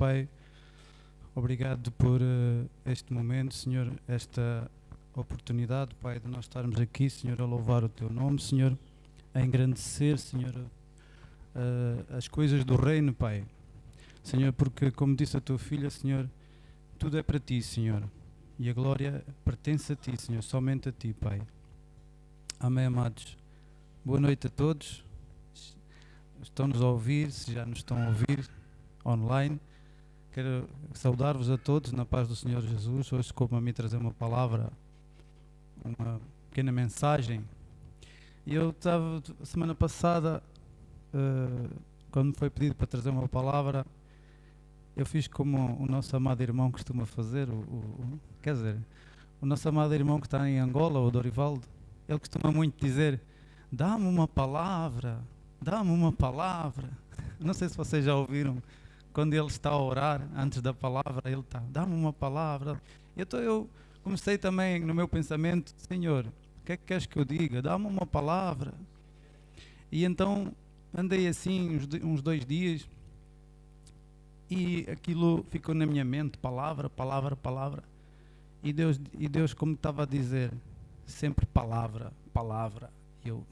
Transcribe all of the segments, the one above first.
Pai, obrigado por este momento, Senhor, esta oportunidade, Pai, de nós estarmos aqui, Senhor, a louvar o Teu nome, Senhor, a engrandecer, Senhor, as coisas do reino, Pai. Senhor, porque, como disse a Tua filha, Senhor, tudo é para Ti, Senhor, e a glória pertence a Ti, Senhor, somente a Ti, Pai. Amém, amados. Boa noite a todos. Estão-nos a ouvir, se já nos estão a ouvir online. Quero saudar-vos a todos na paz do Senhor Jesus. Hoje, como a mim trazer uma palavra, uma pequena mensagem. E eu estava, semana passada, quando me foi pedido para trazer uma palavra, eu fiz como o nosso amado irmão costuma fazer, quer dizer, o nosso amado irmão que está em Angola, o Dorivaldo, ele costuma muito dizer: dá-me uma palavra, dá-me uma palavra. Não sei se vocês já ouviram, quando ele está a orar, antes da palavra, ele está: dá-me uma palavra. Então eu comecei também no meu pensamento: Senhor, o que é que queres que eu diga? Dá-me uma palavra. E então andei assim uns 2 dias e aquilo ficou na minha mente: palavra, palavra, palavra. E Deus, como estava a dizer, sempre palavra, palavra. Eu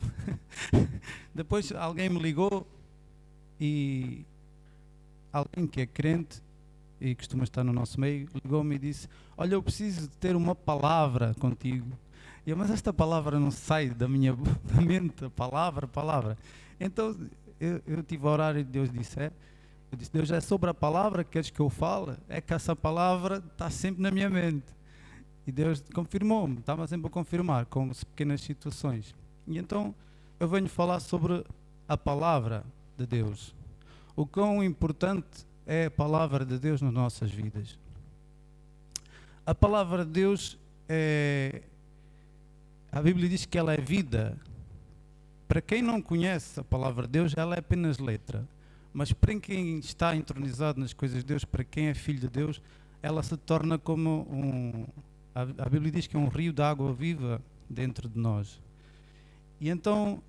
depois alguém me ligou, e alguém que é crente e costuma estar no nosso meio ligou-me e disse: olha, eu preciso de ter uma palavra contigo. E eu: mas esta palavra não sai da minha mente, palavra. Então eu tive a orar e Deus disse: eu disse: Deus, é sobre a palavra que queres que eu fale? É que essa palavra está sempre na minha mente. E Deus confirmou-me, estava sempre a confirmar com pequenas situações. E então eu venho falar sobre a palavra de Deus. O quão importante é a palavra de Deus nas nossas vidas. A palavra de Deus a Bíblia diz que ela é vida. Para quem não conhece a palavra de Deus, ela é apenas letra. Mas para quem está entronizado nas coisas de Deus, para quem é filho de Deus, ela se torna como a Bíblia diz que é um rio de água viva dentro de nós. E então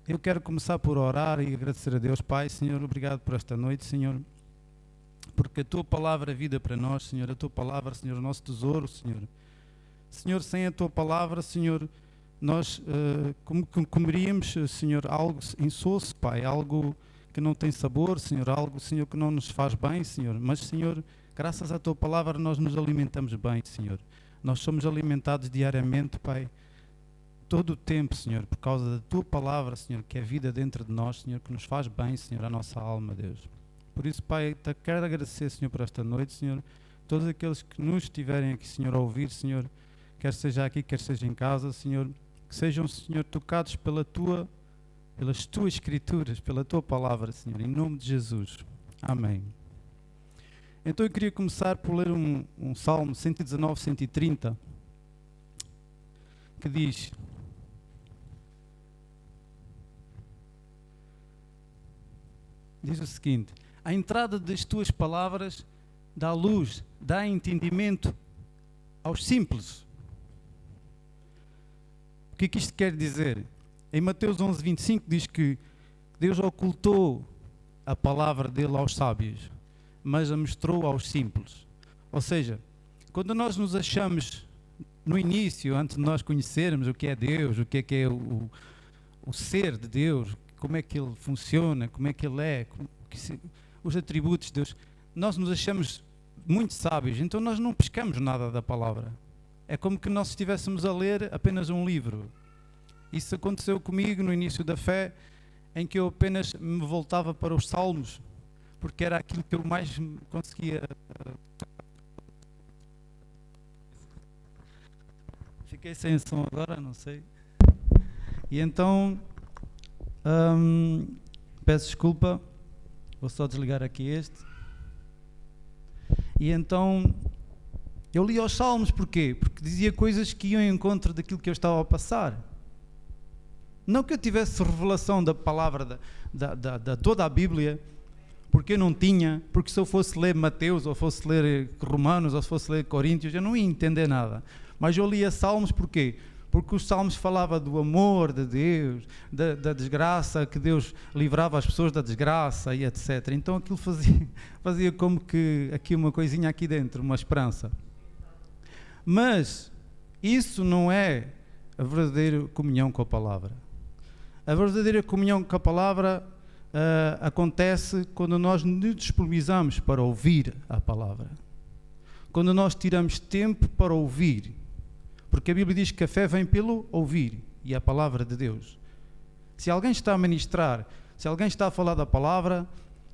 eu quero começar por orar e agradecer a Deus. Pai, Senhor, obrigado por esta noite, Senhor, porque a Tua palavra é vida para nós, Senhor. A Tua palavra, Senhor, é o nosso tesouro, Senhor. Senhor, sem a Tua palavra, Senhor, nós comeríamos, Senhor, algo insosso, Pai, algo que não tem sabor, Senhor, algo, Senhor, que não nos faz bem, Senhor. Mas, Senhor, graças à Tua palavra nós nos alimentamos bem, Senhor. Nós somos alimentados diariamente, Pai, todo o tempo, Senhor, por causa da Tua palavra, Senhor, que é vida dentro de nós, Senhor, que nos faz bem, Senhor, a nossa alma, Deus. Por isso, Pai, quero agradecer, Senhor, por esta noite, Senhor, todos aqueles que nos estiverem aqui, Senhor, a ouvir, Senhor, quer seja aqui, quer seja em casa, Senhor, que sejam, Senhor, tocados pelas Tuas Escrituras, pela Tua palavra, Senhor, em nome de Jesus. Amém. Então eu queria começar por ler um Salmo 119, 130, que diz: o seguinte: a entrada das Tuas palavras dá luz, dá entendimento aos simples. O que é que isto quer dizer? Em Mateus 11, 25 diz que Deus ocultou a palavra dele aos sábios, mas a mostrou aos simples. Ou seja, quando nós nos achamos no início, antes de nós conhecermos o que é Deus, o que é o ser de Deus, como é que Ele funciona, como é que Ele é, os atributos de Deus, nós nos achamos muito sábios, então nós não pescamos nada da palavra. É como que nós estivéssemos a ler apenas um livro. Isso aconteceu comigo no início da fé, em que eu apenas me voltava para os salmos, porque era aquilo que eu mais conseguia. Fiquei sem som agora, não sei. E então, peço desculpa, vou só desligar aqui este. E então, eu li os salmos, porquê? Porque dizia coisas que iam em encontro daquilo que eu estava a passar. Não que eu tivesse revelação da palavra, da toda a Bíblia, porque eu não tinha, porque se eu fosse ler Mateus, ou fosse ler Romanos, ou se fosse ler Coríntios, eu não ia entender nada. Mas eu lia Salmos, porquê? porque os Salmos falavam do amor de Deus, da desgraça, que Deus livrava as pessoas da desgraça e etc. Então aquilo fazia como que aqui uma coisinha aqui dentro, uma esperança. Mas isso não é a verdadeira comunhão com a palavra. A verdadeira comunhão com a palavra acontece quando nós nos disponibilizamos para ouvir a palavra. Quando nós tiramos tempo para ouvir. Porque a Bíblia diz que a fé vem pelo ouvir, e a palavra de Deus. Se alguém está a ministrar, se alguém está a falar da palavra,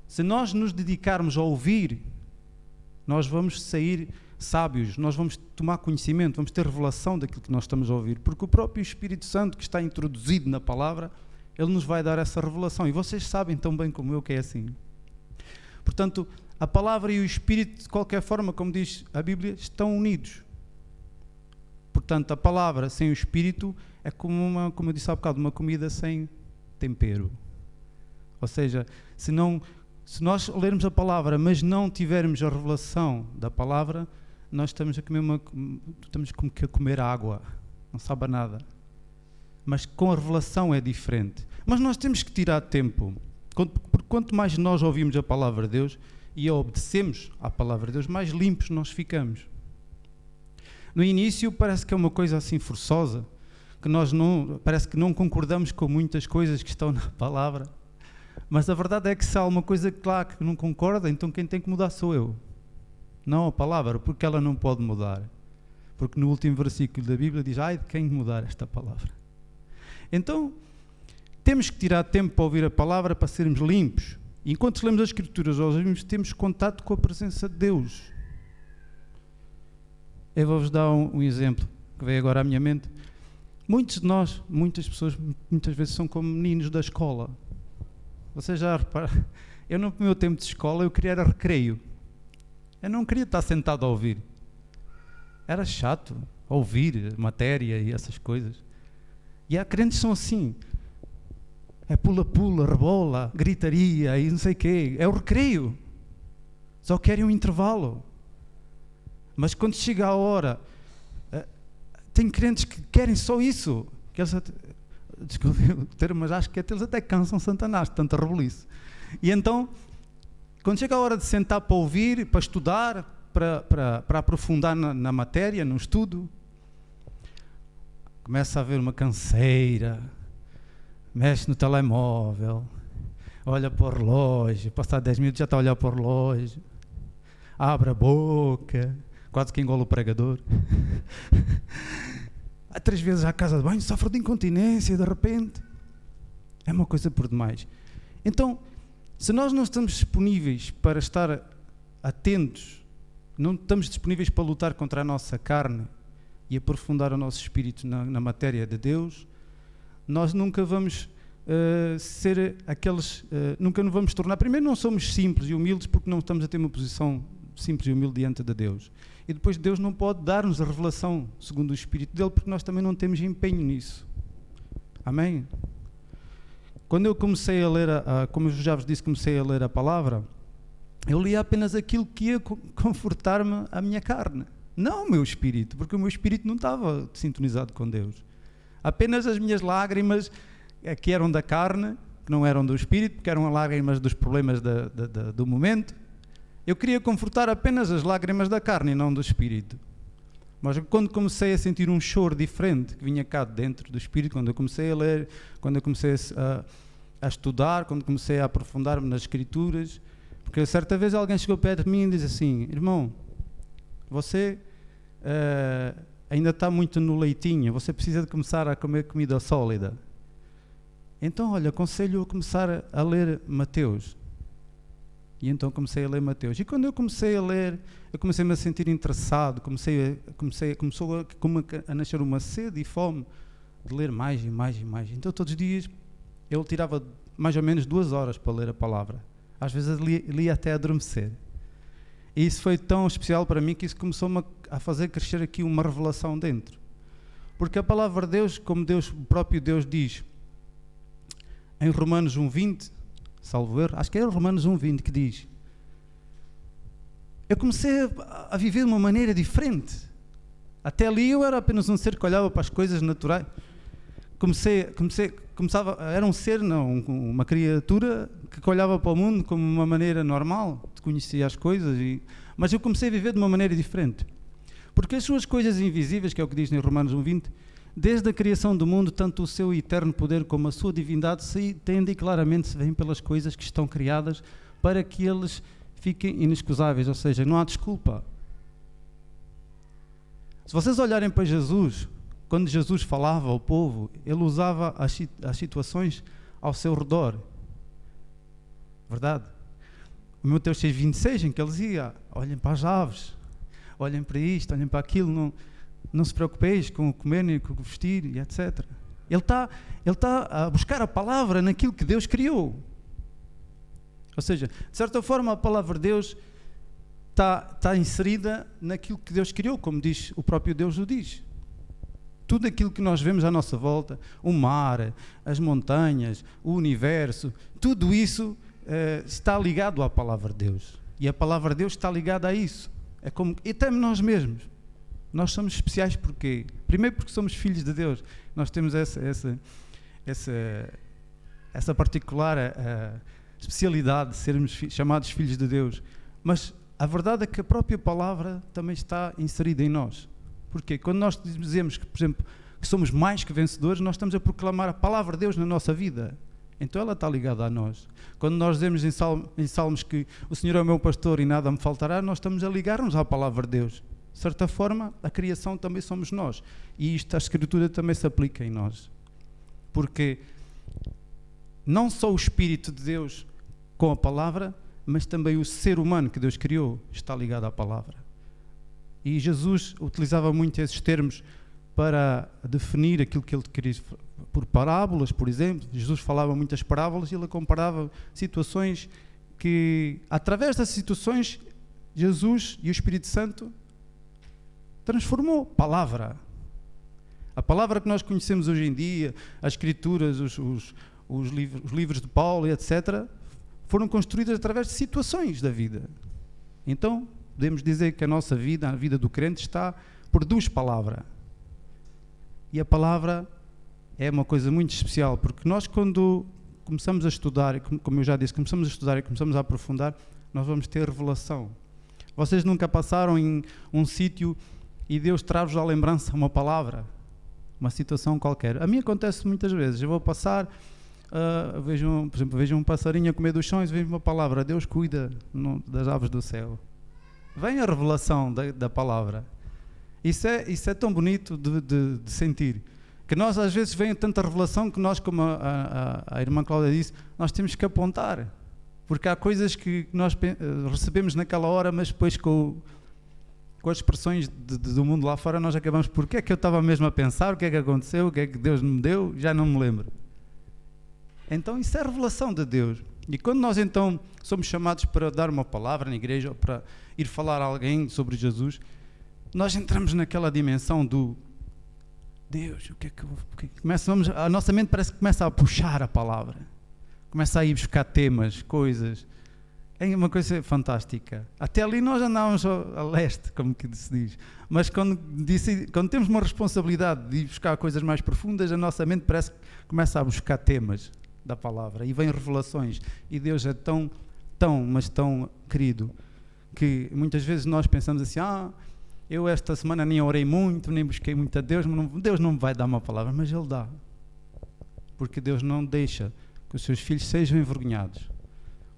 se nós nos dedicarmos a ouvir, nós vamos sair sábios, nós vamos tomar conhecimento, vamos ter revelação daquilo que nós estamos a ouvir. Porque o próprio Espírito Santo que está introduzido na palavra, ele nos vai dar essa revelação. E vocês sabem tão bem como eu que é assim. Portanto, a palavra e o Espírito, de qualquer forma, como diz a Bíblia, estão unidos. Portanto, a palavra sem o Espírito é como eu disse há bocado, uma comida sem tempero. Ou seja, se nós lermos a palavra, mas não tivermos a revelação da palavra, nós estamos a comer água, não sabe a nada. Mas com a revelação é diferente. Mas nós temos que tirar tempo. Porque quanto mais nós ouvimos a palavra de Deus e obedecemos à palavra de Deus, mais limpos nós ficamos. No início parece que é uma coisa assim forçosa, que parece que não concordamos com muitas coisas que estão na palavra, mas a verdade é que se há uma coisa claro que não concorda, então quem tem que mudar sou eu, não a palavra, porque ela não pode mudar, porque no último versículo da Bíblia diz, ai de quem mudar esta palavra. Então temos que tirar tempo para ouvir a palavra, para sermos limpos. E enquanto lemos as Escrituras, temos contato com a presença de Deus. Eu vou-vos dar um exemplo que veio agora à minha mente. Muitas pessoas, muitas vezes são como meninos da escola. Vocês já repararam? Eu no meu tempo de escola, eu queria era recreio. Eu não queria estar sentado a ouvir. Era chato ouvir matéria e essas coisas. E há crentes que são assim. É pula-pula, rebola, gritaria e não sei o quê. É o recreio. Só querem um intervalo. Mas quando chega a hora, tem crentes que querem só isso. Que eles desculpe o termo, mas acho que eles até cansam Satanás de tanta rebuliço. E então, quando chega a hora de sentar para ouvir, para estudar, para aprofundar na matéria, no estudo, começa a haver uma canseira, mexe no telemóvel, olha para o relógio, passar 10 minutos já está a olhar para o relógio, abre a boca, quase que engola o pregador. Há 3 vezes à casa de banho, sofre de incontinência, de repente. É uma coisa por demais. Então, se nós não estamos disponíveis para estar atentos, não estamos disponíveis para lutar contra a nossa carne e aprofundar o nosso espírito na matéria de Deus, nós nunca vamos ser aqueles, nunca nos vamos tornar, primeiro não somos simples e humildes porque não estamos a ter uma posição simples e humilde diante de Deus. E depois Deus não pode dar-nos a revelação segundo o Espírito dele, porque nós também não temos empenho nisso. Amém? Quando eu comecei a ler, como eu já vos disse, comecei a ler a palavra, eu lia apenas aquilo que ia confortar-me a minha carne, não o meu espírito, porque o meu espírito não estava sintonizado com Deus. Apenas as minhas lágrimas, que eram da carne, que não eram do espírito, porque eram lágrimas dos problemas do momento. Eu queria confortar apenas as lágrimas da carne e não do espírito. Mas quando comecei a sentir um choro diferente que vinha cá dentro do espírito, quando eu comecei a ler, quando eu comecei a estudar, quando comecei a aprofundar-me nas Escrituras, porque certa vez alguém chegou perto de mim e disse assim: irmão, você ainda está muito no leitinho, você precisa de começar a comer comida sólida. Então, olha, aconselho a começar a ler Mateus. E então comecei a ler Mateus. E quando eu comecei a ler, eu comecei-me a sentir interessado, começou a nascer uma sede e fome de ler mais e mais e mais. Então todos os dias eu tirava mais ou menos 2 horas para ler a palavra. Às vezes lia até adormecer. E isso foi tão especial para mim que isso começou-me a fazer crescer aqui uma revelação dentro. Porque a palavra de Deus, como o próprio Deus diz, em Romanos 1:20, salvo erro, acho que é Romanos 1:20 que diz, eu comecei a viver de uma maneira diferente. Até ali eu era apenas um ser que olhava para as coisas naturais. Era um ser, não, uma criatura que olhava para o mundo como uma maneira normal, de conhecer as coisas, mas eu comecei a viver de uma maneira diferente. Porque as suas coisas invisíveis, que é o que diz em Romanos 1:20, desde a criação do mundo, tanto o seu eterno poder como a sua divindade se entendem claramente, se veem pelas coisas que estão criadas para que eles fiquem inexcusáveis, ou seja, não há desculpa. Se vocês olharem para Jesus, quando Jesus falava ao povo, ele usava as situações ao seu redor. Verdade? O Mateus 6:26, em que ele dizia, olhem para as aves, olhem para isto, olhem para aquilo, não se preocupeis com o comer nem com o vestir, e etc. Ele está a buscar a palavra naquilo que Deus criou. Ou seja, de certa forma a palavra de Deus está inserida naquilo que Deus criou, como diz o próprio Deus o diz. Tudo aquilo que nós vemos à nossa volta, o mar, as montanhas, o universo, tudo isso está ligado à palavra de Deus. E a palavra de Deus está ligada a isso. É como, e até nós mesmos. Nós somos especiais porquê? Primeiro porque somos filhos de Deus. Nós temos essa particular especialidade de sermos chamados filhos de Deus. Mas a verdade é que a própria palavra também está inserida em nós. Porquê? Quando nós dizemos que, por exemplo, que somos mais que vencedores, nós estamos a proclamar a palavra de Deus na nossa vida. Então ela está ligada a nós. Quando nós dizemos em Salmos que o Senhor é o meu pastor e nada me faltará, nós estamos a ligar-nos à palavra de Deus. De certa forma, a criação também somos nós. E isto, a Escritura também se aplica em nós. Porque não só o Espírito de Deus com a palavra, mas também o ser humano que Deus criou está ligado à palavra. E Jesus utilizava muito esses termos para definir aquilo que ele queria, por parábolas, por exemplo. Jesus falava muitas parábolas e ele comparava situações que, através das situações, Jesus e o Espírito Santo transformou palavra. A palavra que nós conhecemos hoje em dia, as Escrituras, os livros de Paulo, etc., foram construídas através de situações da vida. Então, podemos dizer que a nossa vida, a vida do crente, produz palavra. E a palavra é uma coisa muito especial, porque nós, quando começamos a estudar, como eu já disse, começamos a estudar e começamos a aprofundar, nós vamos ter revelação. Vocês nunca passaram em um sítio e Deus traz-vos à lembrança uma palavra, uma situação qualquer? A mim acontece muitas vezes. Eu vou passar, por exemplo, vejo um passarinho a comer dos chões e vejo uma palavra: Deus cuida das aves do céu. Vem a revelação da palavra. Isso é tão bonito de sentir. Que nós às vezes vem tanta revelação que nós, como a irmã Cláudia disse, nós temos que apontar. Porque há coisas que nós recebemos naquela hora, mas depois com as expressões do mundo lá fora nós acabamos por: o que é que eu estava mesmo a pensar, o que é que aconteceu, o que é que Deus me deu, já não me lembro. Então isso é a revelação de Deus. E quando nós então somos chamados para dar uma palavra na igreja, ou para ir falar a alguém sobre Jesus, nós entramos naquela dimensão do Deus, a nossa mente parece que começa a puxar a palavra, começa a ir buscar temas, coisas. É uma coisa fantástica. Até ali nós andávamos a leste, como que se diz. Mas quando temos uma responsabilidade de ir buscar coisas mais profundas, a nossa mente parece que começa a buscar temas da palavra e vem revelações. E Deus é tão, mas tão querido, que muitas vezes nós pensamos assim: eu esta semana nem orei muito, nem busquei muito a Deus, mas Deus não me vai dar uma palavra. Mas Ele dá. Porque Deus não deixa que os seus filhos sejam envergonhados.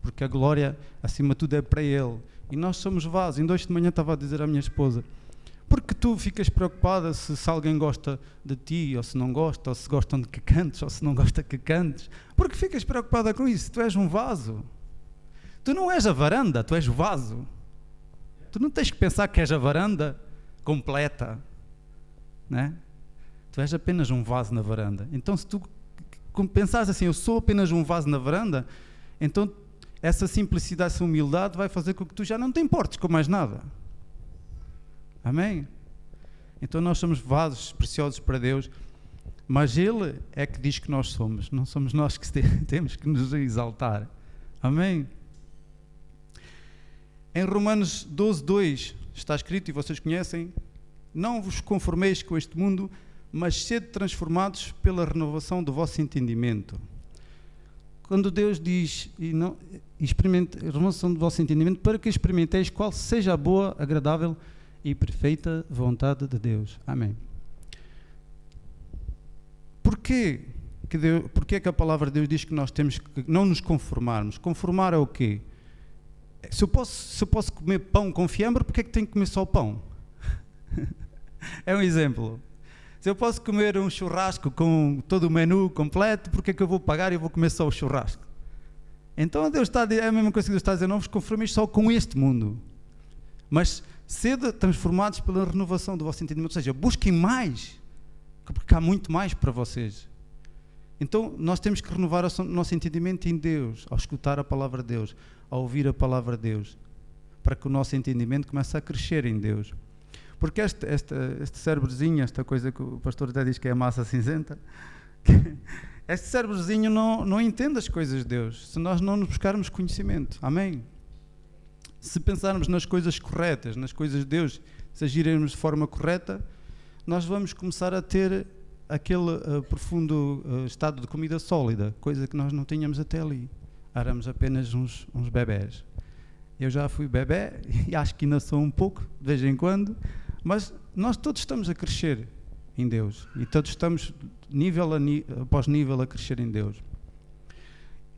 Porque a glória, acima de tudo, é para Ele. E nós somos vasos. Ainda hoje de manhã estava a dizer à minha esposa: porque tu ficas preocupada se alguém gosta de ti, ou se não gosta, ou se gostam de que cantes, ou se não gosta que cantes? Porque ficas preocupada com isso? Tu és um vaso. Tu não és a varanda, tu és o vaso. Tu não tens que pensar que és a varanda completa, né? Tu és apenas um vaso na varanda. Então, se tu pensares assim: eu sou apenas um vaso na varanda, então essa simplicidade, essa humildade vai fazer com que tu já não te importes com mais nada. Amém? Então nós somos vasos preciosos para Deus, mas Ele é que diz que nós somos, não somos nós que temos que nos exaltar. Amém? Em Romanos 12:2 está escrito, e vocês conhecem: não vos conformeis com este mundo, mas sede transformados pela renovação do vosso entendimento. Quando Deus diz, renovação do vosso entendimento, para que experimenteis qual seja a boa, agradável e perfeita vontade de Deus. Amém. Porquê que a palavra de Deus diz que nós temos que não nos conformarmos? Conformar é o quê? Se eu posso comer pão com fiambre, porquê é que tenho que comer só pão? É um exemplo. Se eu posso comer um churrasco com todo o menu completo, porquê é que eu vou pagar e eu vou comer só o churrasco? Então Deus está a dizer, é a mesma coisa que Deus está a dizer, não vos conformeis só com este mundo, mas sede transformados pela renovação do vosso entendimento, ou seja, busquem mais, porque há muito mais para vocês. Então nós temos que renovar o nosso entendimento em Deus, ao escutar a palavra de Deus, ao ouvir a palavra de Deus, para que o nosso entendimento comece a crescer em Deus. Porque este cérebrozinho, esta coisa que o pastor até diz que é a massa cinzenta, este cérebrozinho não entende as coisas de Deus, se nós não nos buscarmos conhecimento. Amém? Se pensarmos nas coisas corretas, nas coisas de Deus, se agirmos de forma correta, nós vamos começar a ter aquele profundo estado de comida sólida, coisa que nós não tínhamos até ali. Éramos apenas uns bebés. Eu já fui bebé e acho que ainda sou um pouco, de vez em quando, mas nós todos estamos a crescer em Deus e todos estamos nível após nível a crescer em Deus.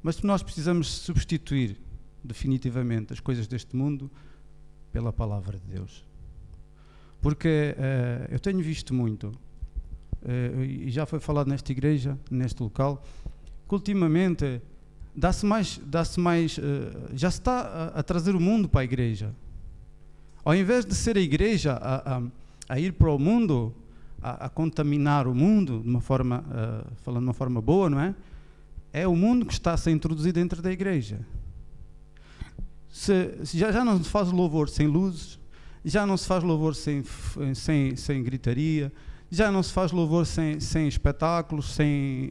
Mas nós precisamos substituir definitivamente as coisas deste mundo pela palavra de Deus. Porque eu tenho visto muito, e já foi falado nesta igreja, neste local, que ultimamente já se está a trazer o mundo para a igreja. Ao invés de ser a igreja a ir para o mundo, a contaminar o mundo, de uma forma, falando de uma forma boa, não é? É o mundo que está a ser introduzido dentro da igreja. Já não se faz louvor sem luzes, já não se faz louvor sem gritaria, já não se faz louvor sem espetáculos, sem...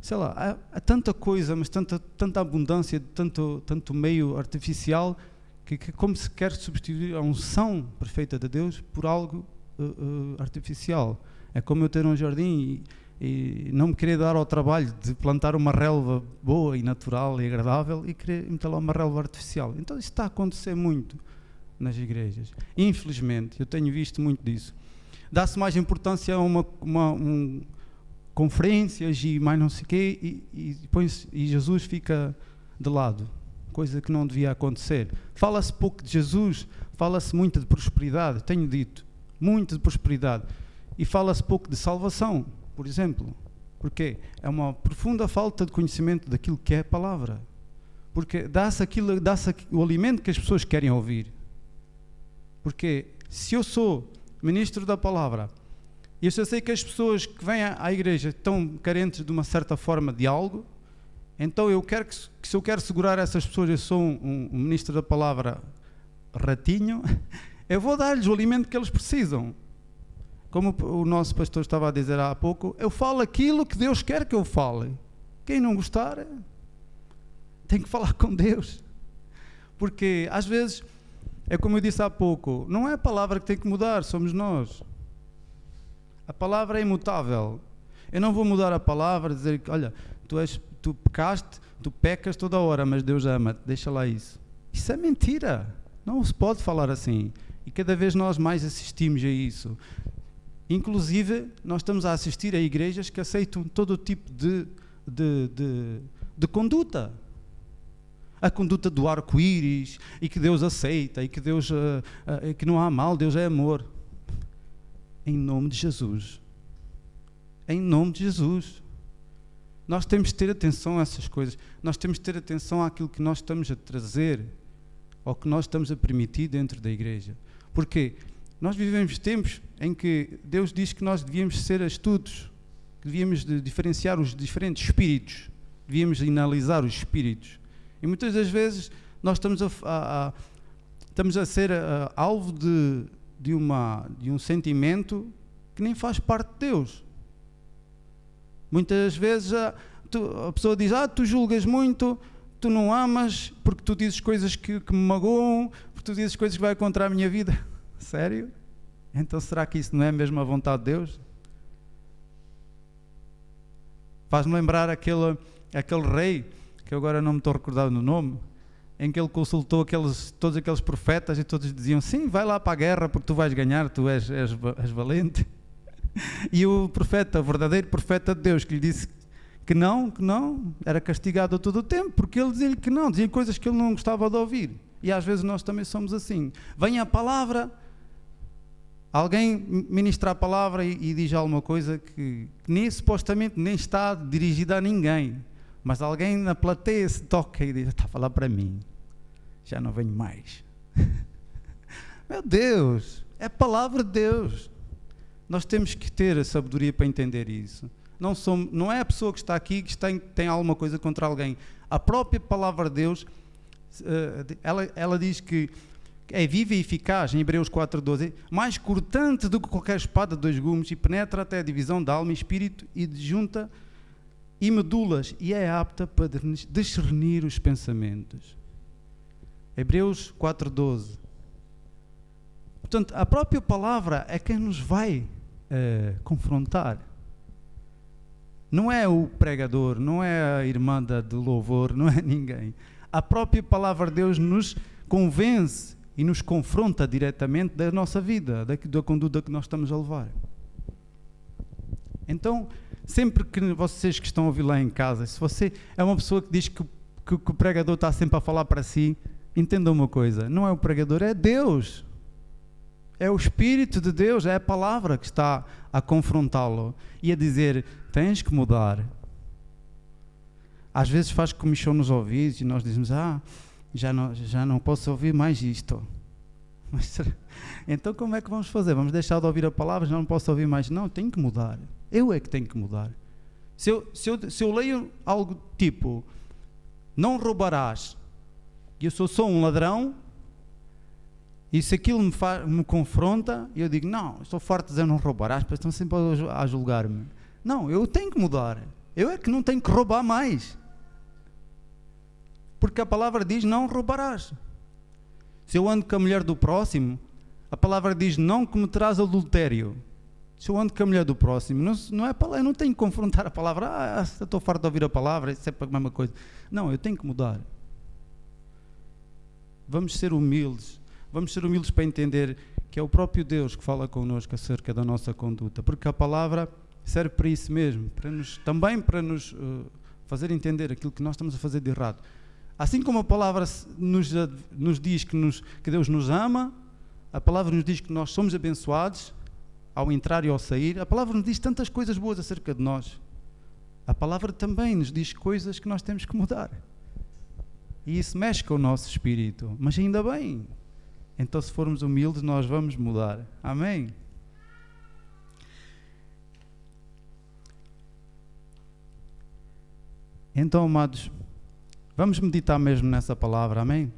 sei lá, há tanta coisa, mas tanta abundância, tanto meio artificial, que como se quer substituir a unção perfeita de Deus por algo artificial. É como eu ter um jardim e não me querer dar ao trabalho de plantar uma relva boa e natural e agradável e querer meter lá uma relva artificial. Então isso está a acontecer muito nas igrejas. Infelizmente, eu tenho visto muito disso. Dá-se mais importância a conferências e mais não sei o quê e Jesus fica de lado, coisa que não devia acontecer. Fala-se pouco de Jesus, fala-se muito de prosperidade, tenho dito, muito de prosperidade, e fala-se pouco de salvação, por exemplo. Porquê? É uma profunda falta de conhecimento daquilo que é a palavra, porque dá-se o alimento que as pessoas querem ouvir. Porque se eu sou ministro da palavra e eu sei que as pessoas que vêm à igreja estão carentes de uma certa forma de algo, então eu quero se eu quero segurar essas pessoas, eu sou um ministro da palavra ratinho, eu vou dar-lhes o alimento que eles precisam. Como o nosso pastor estava a dizer há pouco, eu falo aquilo que Deus quer que eu fale. Quem não gostar, tem que falar com Deus. Porque às vezes, é como eu disse há pouco, não é a palavra que tem que mudar, somos nós. A palavra é imutável. Eu não vou mudar a palavra, dizer que, olha, tu pecaste, tu pecas toda hora, mas Deus ama-te, deixa lá isso. Isso é mentira. Não se pode falar assim. E cada vez nós mais assistimos a isso. Inclusive, nós estamos a assistir a igrejas que aceitam todo o tipo de conduta. A conduta do arco-íris, e que Deus aceita, e que Deus que não há mal, Deus é amor. Em nome de Jesus. Em nome de Jesus. Nós temos de ter atenção a essas coisas. Nós temos de ter atenção àquilo que nós estamos a trazer, ou que nós estamos a permitir dentro da igreja. Porque nós vivemos tempos em que Deus diz que nós devíamos ser astutos, que devíamos diferenciar os diferentes espíritos, devíamos analisar os espíritos. E muitas das vezes nós estamos a ser alvo de um sentimento que nem faz parte de Deus. Muitas vezes a pessoa diz, tu julgas muito, tu não amas, porque tu dizes coisas que me magoam, porque tu dizes coisas que vai contra a minha vida. Sério? Então será que isso não é mesmo a vontade de Deus? Faz-me lembrar aquele rei, que eu agora não me estou recordando do nome, em que ele consultou todos aqueles profetas e todos diziam, sim, vai lá para a guerra porque tu vais ganhar, tu és valente. E o profeta, o verdadeiro profeta de Deus, que lhe disse que não, era castigado a todo o tempo, porque ele dizia-lhe que não, dizia coisas que ele não gostava de ouvir. E às vezes nós também somos assim. Vem a palavra, alguém ministra a palavra e diz alguma coisa que nem supostamente nem está dirigida a ninguém, mas alguém na plateia se toca e diz, está a falar para mim, já não venho mais. Meu Deus, é a palavra de Deus. Nós temos que ter a sabedoria para entender isso. Não é a pessoa que está aqui que tem alguma coisa contra alguém. A própria palavra de Deus, ela diz que é viva e eficaz, em Hebreus 4,12, mais cortante do que qualquer espada de 2 gumes, e penetra até a divisão da alma e espírito e de junta e medulas, e é apta para discernir os pensamentos. Hebreus 4,12. Portanto, a própria palavra é quem nos vai confrontar. Não é o pregador, não é a irmã do louvor, não é ninguém. A própria palavra de Deus nos convence e nos confronta diretamente da nossa vida, da conduta que nós estamos a levar. Então, sempre que vocês que estão a ouvir lá em casa, se você é uma pessoa que diz que o pregador está sempre a falar para si, entenda uma coisa, não é o pregador, é Deus. É o Espírito de Deus, é a palavra que está a confrontá-lo e a dizer, tens que mudar. Às vezes faz comichão nos ouvidos e nós dizemos, já não posso ouvir mais isto. Mas, então como é que vamos fazer? Vamos deixar de ouvir a palavra, já não posso ouvir mais? Não, tenho que mudar. Eu é que tenho que mudar. Se eu leio algo tipo, não roubarás, e eu sou só um ladrão, e se aquilo me confronta, eu digo, não, estou farto de dizer não roubarás, porque estão sempre a julgar-me. Não, eu tenho que mudar. Eu é que não tenho que roubar mais. Porque a palavra diz, não roubarás. Se eu ando com a mulher do próximo, a palavra diz, não cometerás adultério. Se eu ando com a mulher do próximo, não é palavra, eu não tenho que confrontar a palavra, estou farto de ouvir a palavra, isso é a mesma coisa. Não, eu tenho que mudar. Vamos ser humildes para entender que é o próprio Deus que fala connosco acerca da nossa conduta, porque a palavra serve para isso mesmo, também para nos fazer entender aquilo que nós estamos a fazer de errado. Assim como a palavra nos diz que Deus nos ama, a palavra nos diz que nós somos abençoados ao entrar e ao sair, a palavra nos diz tantas coisas boas acerca de nós. A palavra também nos diz coisas que nós temos que mudar. E isso mexe com o nosso espírito, mas ainda bem. Então, se formos humildes, nós vamos mudar. Amém? Então, amados, vamos meditar mesmo nessa palavra, amém?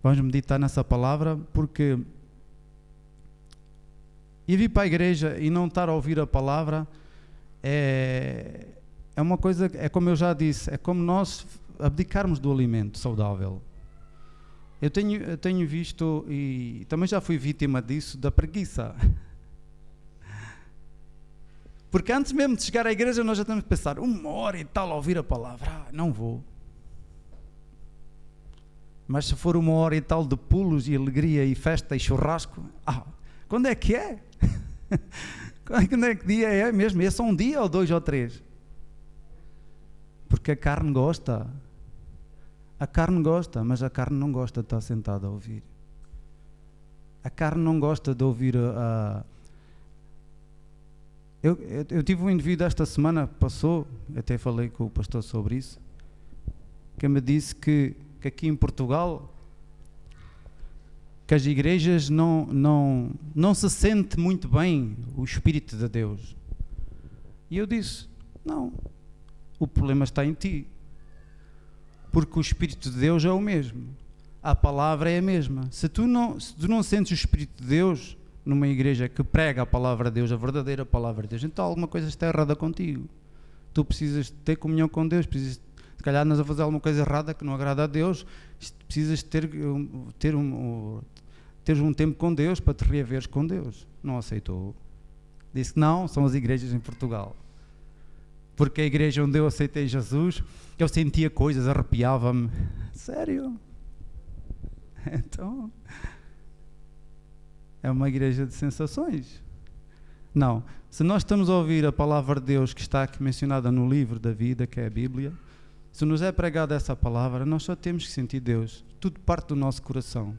Vamos meditar nessa palavra, porque ir vir para a igreja e não estar a ouvir a palavra é uma coisa, é como eu já disse, é como nós abdicarmos do alimento saudável. Eu tenho visto, e também já fui vítima disso, da preguiça. Porque antes mesmo de chegar à igreja nós já temos que pensar, 1h e tal a ouvir a palavra, não vou. Mas se for 1h e tal de pulos e alegria e festa e churrasco, quando é que é? Quando é que dia é mesmo? É só um dia ou 2 ou 3? Porque a carne gosta. A carne gosta, mas a carne não gosta de estar sentada a ouvir. A carne não gosta de ouvir Eu tive um indivíduo esta semana, passou, até falei com o pastor sobre isso, que me disse que aqui em Portugal, que as igrejas não se sente muito bem o Espírito de Deus. E eu disse, não, o problema está em ti. Porque o Espírito de Deus é o mesmo. A palavra é a mesma. Se tu não sentes o Espírito de Deus numa igreja que prega a palavra de Deus, a verdadeira palavra de Deus, então alguma coisa está errada contigo. Tu precisas ter comunhão com Deus, se calhar andas a fazer alguma coisa errada que não agrada a Deus, precisas ter teres um tempo com Deus, para te reaveres com Deus. Não aceitou. Disse que não, são as igrejas em Portugal. Porque a igreja onde eu aceitei Jesus, eu sentia coisas, arrepiava-me. Sério? Então, é uma igreja de sensações. Não, se nós estamos a ouvir a palavra de Deus que está aqui mencionada no livro da vida, que é a Bíblia, se nos é pregada essa palavra, nós só temos que sentir Deus. Tudo parte do nosso coração.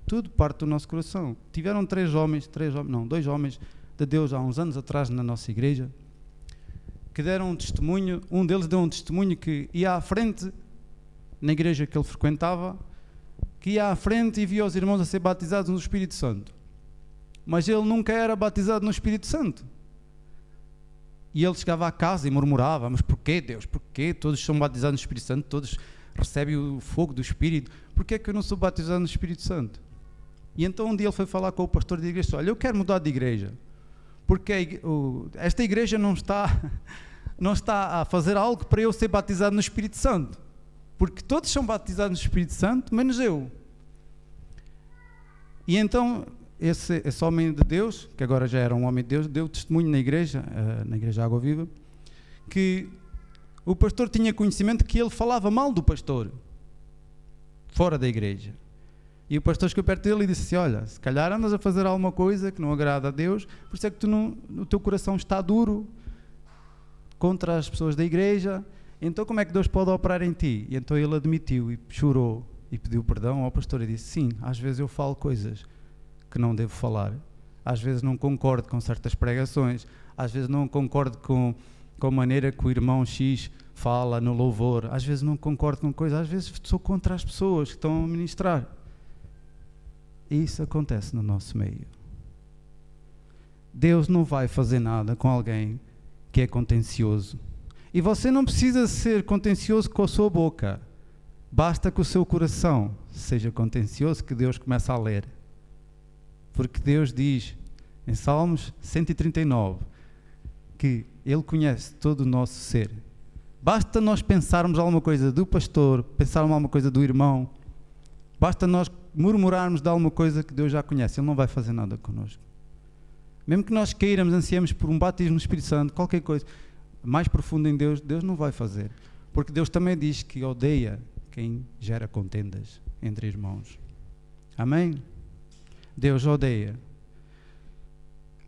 Tudo parte do nosso coração. Tiveram dois homens de Deus há uns anos atrás na nossa igreja, que deram um testemunho. Um deles deu um testemunho que ia à frente, na igreja que ele frequentava, que ia à frente e via os irmãos a ser batizados no Espírito Santo. Mas ele nunca era batizado no Espírito Santo. E ele chegava à casa e murmurava: mas porquê, Deus? Porquê todos são batizados no Espírito Santo? Todos recebem o fogo do Espírito. Porquê é que eu não sou batizado no Espírito Santo? E então um dia ele foi falar com o pastor da igreja: olha, eu quero mudar de igreja, porque esta igreja não está a fazer algo para eu ser batizado no Espírito Santo, porque todos são batizados no Espírito Santo, menos eu. E então esse homem de Deus, que agora já era um homem de Deus, deu testemunho na igreja Água Viva, que o pastor tinha conhecimento que ele falava mal do pastor fora da igreja. E o pastor chegou perto dele e disse assim: olha, se calhar andas a fazer alguma coisa que não agrada a Deus, por isso é que o teu coração está duro contra as pessoas da igreja, então como é que Deus pode operar em ti? E então ele admitiu e chorou e pediu perdão ao pastor e disse: sim, às vezes eu falo coisas que não devo falar, às vezes não concordo com certas pregações, às vezes não concordo com a maneira que o irmão X fala no louvor, às vezes não concordo com coisas, às vezes sou contra as pessoas que estão a ministrar. E isso acontece no nosso meio. Deus não vai fazer nada com alguém que é contencioso. E você não precisa ser contencioso com a sua boca, basta que o seu coração seja contencioso, que Deus começa a ler. Porque Deus diz em Salmos 139 que Ele conhece todo o nosso ser. Basta nós pensarmos alguma coisa do pastor, pensarmos alguma coisa do irmão, basta nós murmurarmos de alguma coisa que Deus já conhece, Ele não vai fazer nada connosco. Mesmo que nós queiramos, ansiemos por um batismo no Espírito Santo, qualquer coisa mais profunda em Deus, Deus não vai fazer. Porque Deus também diz que odeia quem gera contendas entre irmãos. Amém? Deus odeia.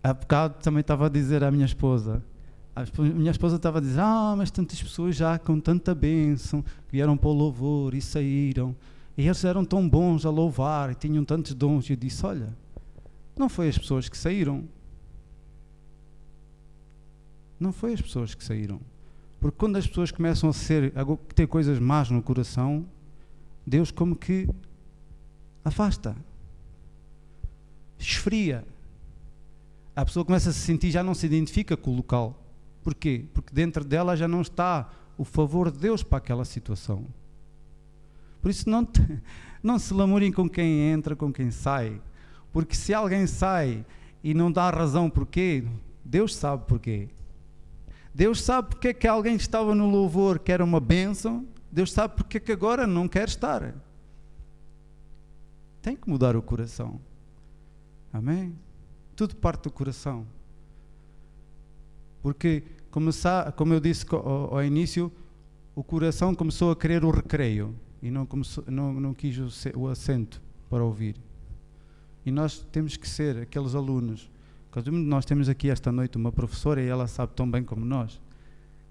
Há bocado também estava a dizer à minha esposa, estava a dizer: mas tantas pessoas já com tanta bênção, vieram para o louvor e saíram, e eles eram tão bons a louvar, e tinham tantos dons. E eu disse: olha, não foi as pessoas que saíram. Não foi as pessoas que saíram. Porque quando as pessoas começam a ter coisas más no coração, Deus como que afasta, esfria. A pessoa começa a se sentir, já não se identifica com o local. Porquê? Porque dentro dela já não está o favor de Deus para aquela situação. Por isso não se lamurem com quem entra, com quem sai. Porque se alguém sai e não dá razão porquê, Deus sabe porquê. Deus sabe porque é que alguém que estava no louvor que era uma bênção, Deus sabe porque é que agora não quer estar. Tem que mudar o coração. Amém? Tudo parte do coração. Porque, como eu disse ao início, o coração começou a querer o recreio e não quis o assento para ouvir. E nós temos que ser aqueles alunos. Nós temos aqui esta noite uma professora e ela sabe tão bem como nós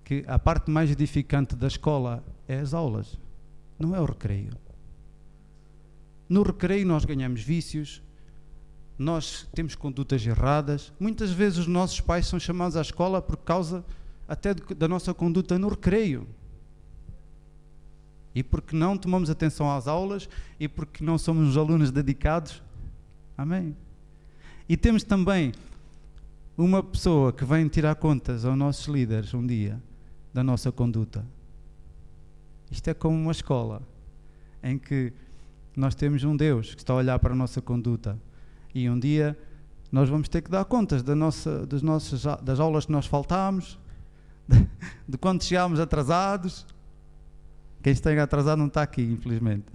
que a parte mais edificante da escola é as aulas, não é o recreio. No recreio nós ganhamos vícios, nós temos condutas erradas. Muitas vezes os nossos pais são chamados à escola por causa até da nossa conduta no recreio. E porque não tomamos atenção às aulas e porque não somos os alunos dedicados. Amém? E temos também uma pessoa que vem tirar contas aos nossos líderes um dia da nossa conduta. Isto é como uma escola em que nós temos um Deus que está a olhar para a nossa conduta e um dia nós vamos ter que dar contas das aulas que nós faltámos, de quando chegámos atrasados. Quem está atrasado não está aqui, infelizmente.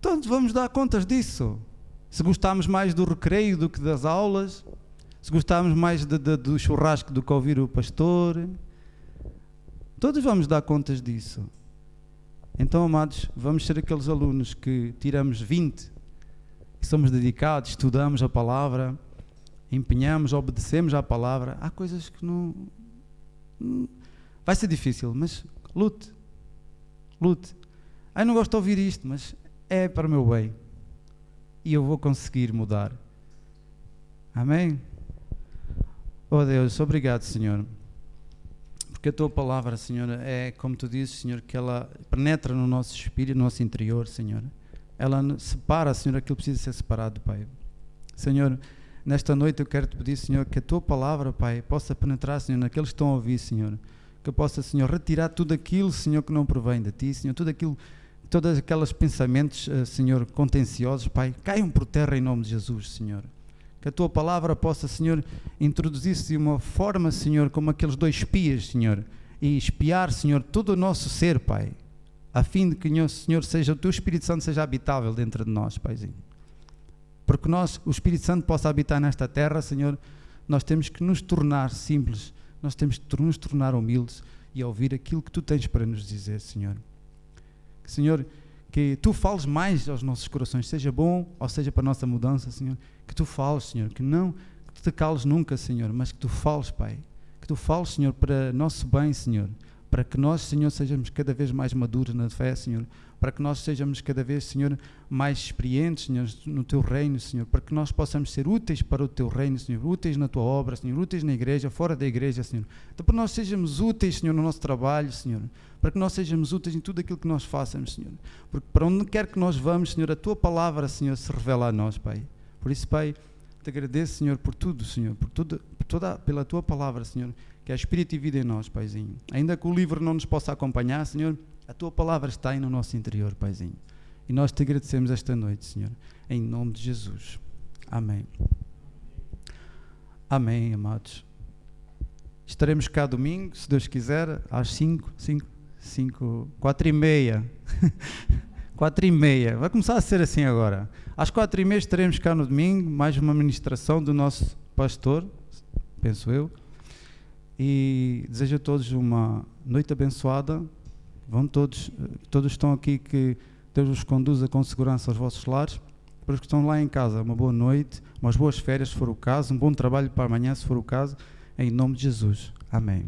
Todos vamos dar contas disso. Se gostarmos mais do recreio do que das aulas, se gostarmos mais do churrasco do que ouvir o pastor, todos vamos dar contas disso. Então, amados, vamos ser aqueles alunos que tiramos 20, que somos dedicados, estudamos a palavra, empenhamos, obedecemos à palavra. Há coisas que não vai ser difícil, mas lute. Eu não gosto de ouvir isto, mas é para o meu bem. E eu vou conseguir mudar. Amém? Oh Deus, obrigado, Senhor. Porque a Tua palavra, Senhor, é como Tu dizes, Senhor, que ela penetra no nosso espírito, no nosso interior, Senhor. Ela separa, Senhor, aquilo que precisa ser separado, Pai. Senhor, nesta noite eu quero Te pedir, Senhor, que a Tua palavra, Pai, possa penetrar, Senhor, naqueles que estão a ouvir, Senhor. Que eu possa, Senhor, retirar tudo aquilo, Senhor, que não provém de Ti, Senhor, todos aqueles pensamentos, Senhor, contenciosos, Pai, caiam por terra em nome de Jesus, Senhor. Que a Tua palavra possa, Senhor, introduzir-se de uma forma, Senhor, como aqueles 2 espias, Senhor, e espiar, Senhor, todo o nosso ser, Pai, a fim de que, Senhor, o Teu Espírito Santo seja habitável dentro de nós, Paizinho. Porque o Espírito Santo possa habitar nesta terra, Senhor, nós temos que nos tornar simples, nós temos que nos tornar humildes e ouvir aquilo que Tu tens para nos dizer, Senhor. Senhor, que Tu fales mais aos nossos corações, seja bom ou seja para a nossa mudança, Senhor, que Tu fales, Senhor, que Tu te cales nunca, Senhor, mas que Tu fales, Pai, que Tu fales, Senhor, para nosso bem, Senhor, para que nós, Senhor, sejamos cada vez mais maduros na fé, Senhor, para que nós sejamos cada vez, Senhor, mais experientes, Senhor, no Teu reino, Senhor, para que nós possamos ser úteis para o Teu reino, Senhor, úteis na Tua obra, Senhor, úteis na igreja, fora da igreja, Senhor, então para que nós sejamos úteis, Senhor, no nosso trabalho, Senhor, para que nós sejamos úteis em tudo aquilo que nós façamos, Senhor, porque para onde quer que nós vamos, Senhor, a Tua palavra, Senhor, se revela a nós, Pai. Por isso, Pai, Te agradeço, Senhor, por tudo, Senhor, pela Tua palavra, Senhor, que é Espírito e vida em nós, Paizinho. Ainda que o livro não nos possa acompanhar, Senhor, a Tua palavra está aí no nosso interior, Paizinho. E nós Te agradecemos esta noite, Senhor, em nome de Jesus. Amém. Amém, amados. Estaremos cá domingo, se Deus quiser, às 4h30. 4h30. Vai começar a ser assim agora. Às 4h30 estaremos cá no domingo, mais uma ministração do nosso pastor, penso eu. E desejo a todos uma noite abençoada. Todos estão aqui, que Deus os conduza com segurança aos vossos lares. Para os que estão lá em casa, uma boa noite, umas boas férias se for o caso, um bom trabalho para amanhã se for o caso, em nome de Jesus. Amém.